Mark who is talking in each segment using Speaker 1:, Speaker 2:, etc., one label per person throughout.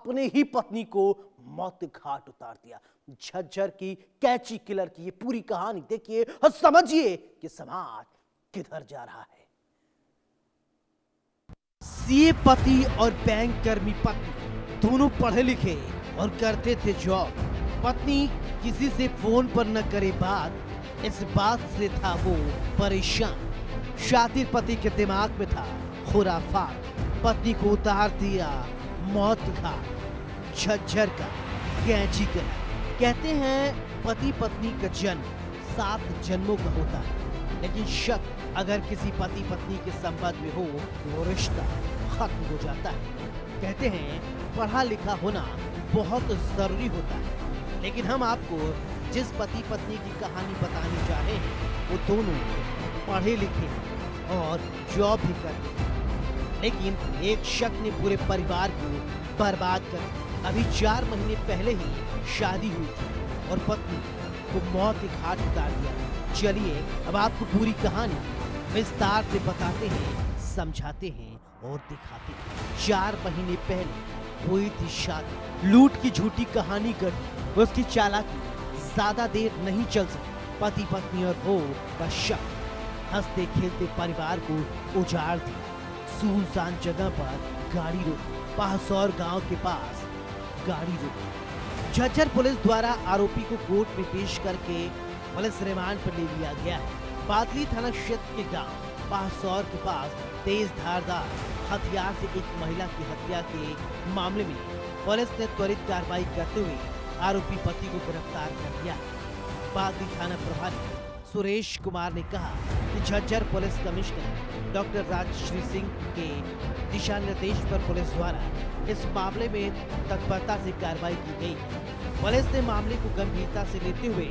Speaker 1: अपने ही पत्नी को मौत के घाट उतार दिया। झज्जर की कैची किलर की ये पूरी कहानी देखिए और समझिए कि समाज किधर जा रहा है। सीए पति और बैंक कर्मी पत्नी दोनों पढ़े लिखे और करते थे जॉब। पत्नी किसी से फोन पर न करे बात, इस बात से था वो परेशान। शातिर पति के दिमाग में था खुराफात, पत्नी को उतार दिया मौत घाट। झज्जर का कैची किलर। कहते हैं पति पत्नी का जन्म 7 जन्मों का होता है, लेकिन शक अगर किसी पति पत्नी के संबंध में हो तो वो रिश्ता खत्म हो जाता है। कहते हैं पढ़ा लिखा होना बहुत जरूरी होता है, लेकिन हम आपको जिस पति पत्नी की कहानी बताने जा रहे हैं वो दोनों पढ़े लिखे और जॉब भी करते हैं, लेकिन एक शख्स ने पूरे परिवार को बर्बाद कर दिया। अभी 4 महीने पहले ही शादी हुई थी और पत्नी को मौत के घाट उतार दिया। चलिए अब आपको पूरी कहानी विस्तार से बताते हैं, समझाते हैं और दिखाते हैं। 4 महीने पहले हुई थी शादी। लूट की झूठी कहानी गढ़ी, उसकी चालाकी ज्यादा देर नहीं चल सकी। पति पत्नी और वो का शक हंसते खेलते परिवार को उजाड़ दिया। सुनसान जगह पर गाड़ी रोकी, पासौर गांव के पास गाड़ी रोकी। झज्जर पुलिस द्वारा आरोपी को कोर्ट में पेश करके पुलिस रिमांड पर ले लिया गया है। बादली थाना क्षेत्र के गांव पासौर के पास तेज धारदार हथियार से एक महिला की हत्या के मामले में पुलिस ने त्वरित कार्रवाई करते हुए आरोपी पति को गिरफ्तार कर लिया। बादली थाना प्रभारी सुरेश कुमार ने कहा कि Jhajjar police commissioner doctor Rajshree Singh के दिशा निर्देश पर पुलिस द्वारा इस मामले में तत्परता से कार्रवाई की गई। पुलिस ने मामले को गंभीरता से लेते हुए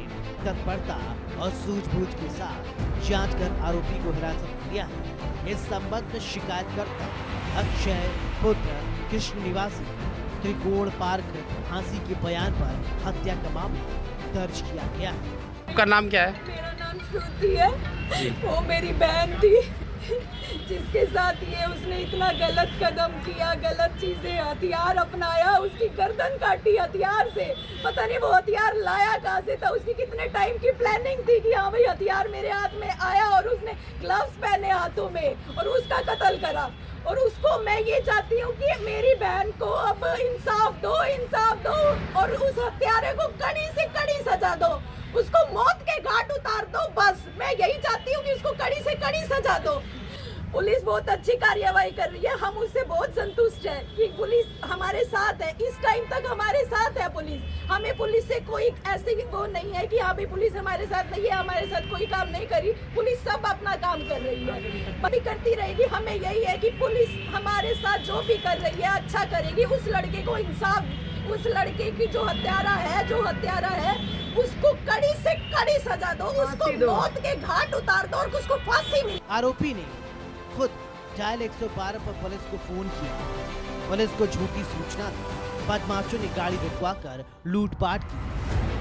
Speaker 1: तत्परता और सूझबूझ के साथ जांच कर आरोपी को हिरासत में लिया है। इस संबंध में शिकायतकर्ता अक्षय पुत्र कृष्ण निवासी त्रिकोण पार्क हांसी के बयान पर हत्या का मामला दर्ज किया गया है।
Speaker 2: आपका नाम क्या है?
Speaker 3: मेरा नाम श्रुति है। वो मेरी बहन थी जिसके साथ ये उसने इतना गलत कदम किया, गलत चीजें, हथियार अपनाया, उसकी गर्दन काटी हथियार से। पता नहीं वो हथियार लाया कहाँ से था, उसकी कितने टाइम की प्लानिंग थी कि हाँ भाई हथियार मेरे हाथ में आया, और उसने ग्लव्स पहने हाथों में और उसका कत्ल करा। और उसको मैं ये चाहती हूँ कि मेरी बहन को अब इंसाफ दो, इंसाफ दो, और उस हत्यारे को कड़ी से कड़ी सजा दो, उसको मौत के घाट उतार दो। बस मैं यही चाहती हूँ कि उसको कड़ी से कड़ी सजा दो। पुलिस बहुत अच्छी कार्यवाही कर रही है, हम उससे बहुत संतुष्ट हैं कि पुलिस हमारे साथ है। इस टाइम तक हमारे साथ है पुलिस। हमें पुलिस से कोई ऐसी वो नहीं है कि हाँ भाई पुलिस हमारे साथ नहीं है, हमारे साथ कोई काम नहीं करी। पुलिस सब अपना काम कर रही है, अभी करती रहेगी। हमें यही है कि पुलिस हमारे साथ जो भी कर रही है अच्छा करेगी। उस लड़के को इंसाफ, उस लड़के की जो हत्यारा है उसको कड़ी से कड़ी सजा दो, उसको मौत के घाट उतार दो और उसको फांसी मिले।
Speaker 1: आरोपी ने खुद डायल 112 पर पुलिस को फोन किया। पुलिस को झूठी सूचना दी। बदमाशों ने गाड़ी रुकवाकर लूटपाट की।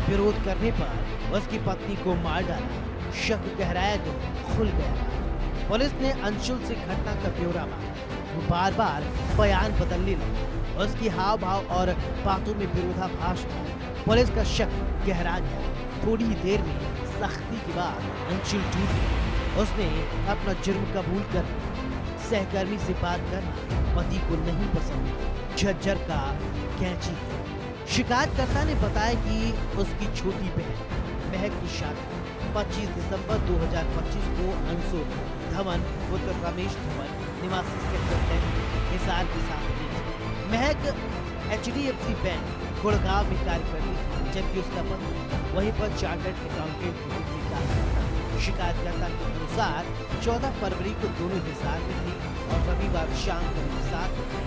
Speaker 1: विरोध करने पर उसकी पत्नी को मार डाला। शक गहराया तो खुल गया। पुलिस ने अंशुल से घटना का ब्यौरा मांगा। वो बार बार बयान बदलने लगा। उसकी हाव भाव और बातों में विरोधाभास था। पुलिस का शक गहरा गया। थोड़ी ही देर में सख्ती के बाद अंशुल टूट गया। उसने अपना जुर्म कबूल कर लिया। सहकर्मी से बात करना पति को नहीं पसंद। झज्जर का कैची। शिकायतकर्ता ने बताया कि उसकी छोटी बहन महक की शादी 25 दिसंबर 2025 को अंशुल धवन पुत्र रमेश धवन निवासी सेक्टर 10 हिसार के साथ हुई थी। महक HDFC बैंक गुड़गांव में कार्य करती थी, जबकि उसका पति वहीं पर चार्टर्ड अकाउंटेंट के रूप में कार्य करता। शिकायतकर्ता के अनुसार 14 फरवरी को दोनों हिसार में थे और रविवार शाम करीब 7 बजे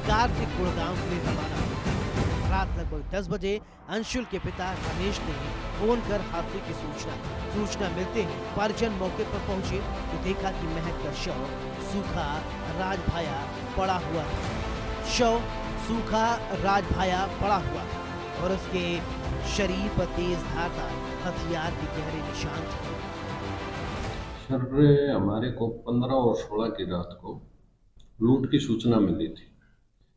Speaker 1: कार से गुड़गांव के लिए रवाना हुए। रात लगभग 10 बजे अंशुल के पिता रमेश ने फोन कर हादसे की सूचना मिलते ही परिजन मौके पर पहुंचे तो देखा कि महक का शव सूखा राजभाया पड़ा हुआ था। शव सूखा राजभाया पड़ा हुआ था और उसके शरीर पर तेज धारदार हथियार के गहरे निशान थे।
Speaker 4: सर, हमारे को 15 और 16 की रात को लूट की सूचना मिली थी।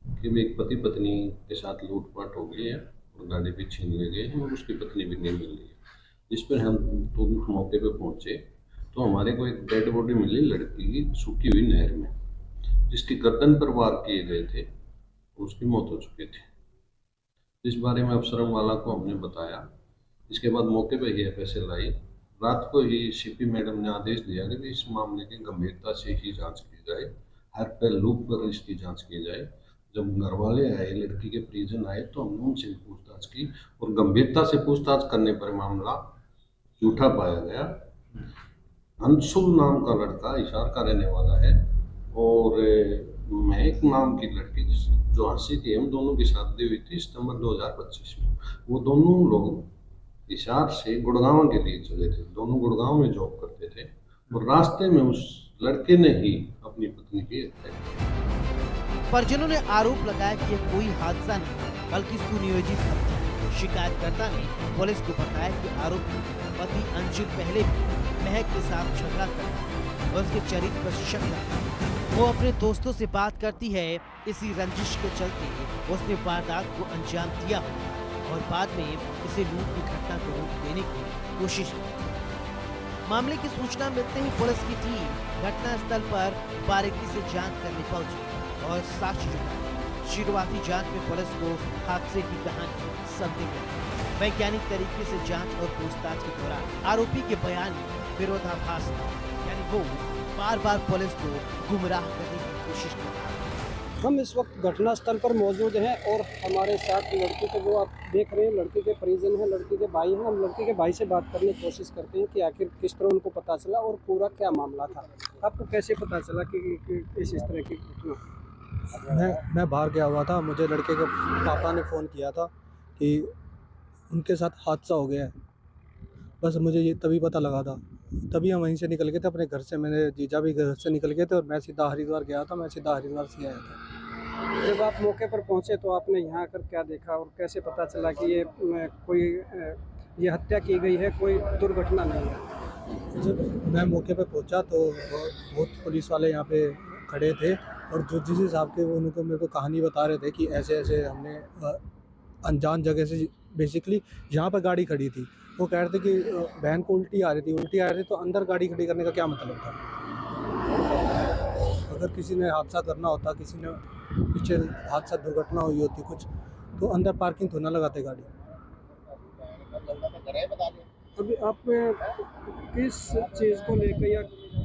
Speaker 2: कि एक पति पत्नी के साथ लूटपाट हो गई है और गाड़ी भी छीन ले गए हैं और उसकी पत्नी भी नहीं मिल रही है। जिस पर हम तुरंत मौके पे पहुंचे तो हमारे को एक डेड बॉडी मिली लड़की की सूखी हुई नहर में, जिसकी गर्दन पर वार किए गए थे, उसकी मौत हो चुकी थी। जिस बारे में अफसरों वाला को हमने बताया, इसके बाद मौके पर ही एफएसएल आई। रात को ही सीपी मैडम ने आदेश दिया कि इस मामले की गंभीरता से ही जांच की जाए, हर पहलू पर इसकी जांच की जाए। जब घर वाले आए, लड़की के परिजन आए, तो हमने उनसे पूछताछ की और गंभीरता से पूछताछ करने पर मामला झूठा पाया गया। अंशुल नाम का लड़का हिसार का रहने वाला है और महक नाम की लड़की जो हंसी थी, हम दोनों की शादी हुई थी सितंबर 2025 में। वो दोनों लोग हिसार से गुड़गांव के लिए चले थे, दोनों गुड़गांव में जॉब करते थे और रास्ते में उस लड़के ने ही अपनी पत्नी की हत्या की।
Speaker 1: परिजनों ने आरोप लगाया कि यह कोई हादसा नहीं बल्कि सुनियोजित हत्या है। शिकायतकर्ता ने पुलिस को बताया कि आरोपी पति अंशुल पहले भी महक के साथ झगड़ा करता और उसके चरित्र पर शक करता। वो अपने दोस्तों से बात करती है, इसी रंजिश के चलते उसने वारदात को अंजाम दिया और बाद में इसे लूट की घटना को रोक देने की कोशिश की। मामले की सूचना मिलते ही पुलिस की टीम घटना स्थल पर बारीकी से जांच करने पहुंची और साक्ष्य जुटाए। शुरुआती जांच में पुलिस को हादसे की कहानी संदिग्ध लगी। वैज्ञानिक तरीके से जांच और पूछताछ के दौरान आरोपी के बयान में विरोधाभास था, यानी वो बार बार पुलिस को गुमराह करने की कोशिश कर रहा है।
Speaker 4: हम इस वक्त घटना स्थल पर मौजूद हैं और हमारे साथ लड़की के, जो आप देख रहे हैं, लड़की के परिजन हैं, लड़की के भाई हैं। हम लड़की के भाई से बात करने की कोशिश करते हैं कि आखिर किस तरह उनको पता चला और पूरा क्या मामला था। आपको कैसे पता चला कि इस तरह की घटना?
Speaker 5: मैं बाहर गया हुआ था, मुझे लड़के के पापा ने फ़ोन किया था कि उनके साथ हादसा हो गया है। बस मुझे ये तभी पता लगा था, तभी हम वहीं से निकल गए थे अपने घर से। मेरे जीजा भी घर से निकल गए थे और मैं सीधा हरिद्वार गया था। मैं सीधा हरिद्वार से आया था।
Speaker 4: जब आप मौके पर पहुंचे तो आपने यहाँ आकर क्या देखा और कैसे पता चला कि ये हत्या की गई है, कोई दुर्घटना नहीं है?
Speaker 5: जब मैं मौके पर पहुंचा तो बहुत पुलिस वाले यहाँ पे खड़े थे और जो जिस हिसाब के उनको मेरे को कहानी बता रहे थे कि ऐसे ऐसे हमने अनजान जगह से, बेसिकली जहाँ पर गाड़ी खड़ी थी, वो कह रहे थे कि बहन को उल्टी आ रही थी तो अंदर गाड़ी खड़ी करने का क्या मतलब था? अगर किसी ने हादसा करना होता, किसी ने पीछे हादसा दुर्घटना हुई होती कुछ, तो अंदर पार्किंग थोड़ा ना लगाते गाड़ी।
Speaker 4: अभी आप किस चीज़ को लेकर या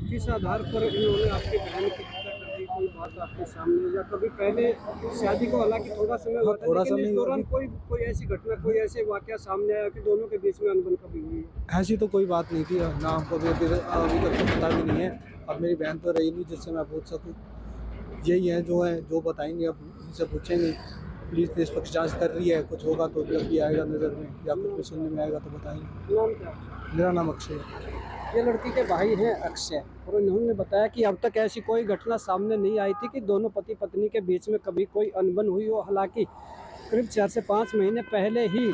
Speaker 4: किस आधार पर इन्होंने आपकी बहन की हत्या कर दी? कोई बात आपके सामने या कभी पहले शादी को, हालांकि थोड़ा समय हुआ था, लेकिन इस दौरान कोई ऐसी घटना, कोई ऐसे वाकया सामने आया कि दोनों के बीच में अनबन कभी हुई?
Speaker 5: ऐसी तो कोई बात नहीं थी ना, हमको अभी तक तो पता भी नहीं है। अब मेरी बहन तो रही नहीं जिससे मैं पूछ सकूँ। यही है जो बताएंगे, अब उनसे पूछेंगे। पुलिस निष्पक्ष जांच कर रही है, कुछ होगा तो जब भी आएगा नज़र में या कुछ भी सुनने में आएगा तो बताएंगे।
Speaker 4: नाम क्या?
Speaker 5: मेरा नाम अक्षय है।
Speaker 4: ये लड़की के भाई हैं अक्षय, और उन्होंने बताया कि अब तक ऐसी कोई घटना सामने नहीं आई थी कि दोनों पति पत्नी के बीच में कभी कोई अनबन हुई हो। हालांकि करीब 4 से 5 महीने पहले ही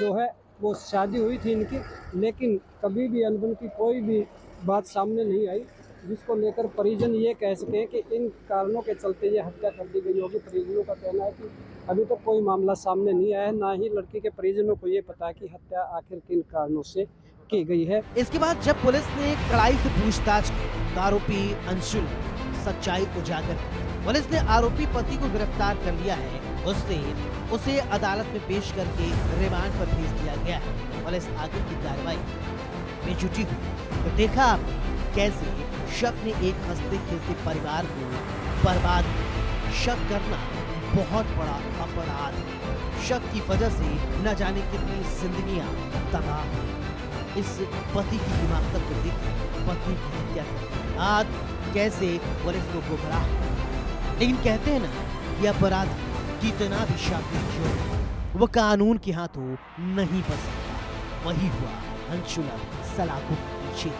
Speaker 4: जो है वो शादी हुई थी इनकी, लेकिन कभी भी अनबन की कोई भी बात सामने नहीं आई जिसको लेकर परिजन ये कह सकें कि इन कारणों के चलते ये हत्या कर दी गई होगी। परिजनों का कहना है कि अभी तक कोई मामला सामने नहीं आया है, ना ही लड़की के परिजनों को ये पता है कि हत्या आखिर किन कारणों से की गई है।
Speaker 1: इसके बाद जब पुलिस ने कड़ाई से पूछताछ की तो आरोपी अंशुल सच्चाई उजागर की। पुलिस ने आरोपी पति को गिरफ्तार कर लिया है। उसे अदालत में पेश करके रिमांड पर भेज दिया गया है। पुलिस आगे की कार्रवाई में जुटी हुई। तो देखा आपने कैसे शक ने एक हंसते खेलते परिवार को बर्बाद किया। शक करना बहुत बड़ा अपराध है। शक की वजह से न जाने कितनी जिंदगियां तबाह हुई। इस पति की हिमाकत को देखकर पत्नी की हत्या कर आज कैसे पुलिस को गुमराह किया। लेकिन कहते हैं ना, ये अपराध कितना भी शातिर क्यों, वो कानून के हाथों नहीं बच सकता। वही हुआ अंशुल सलाखों के पीछे।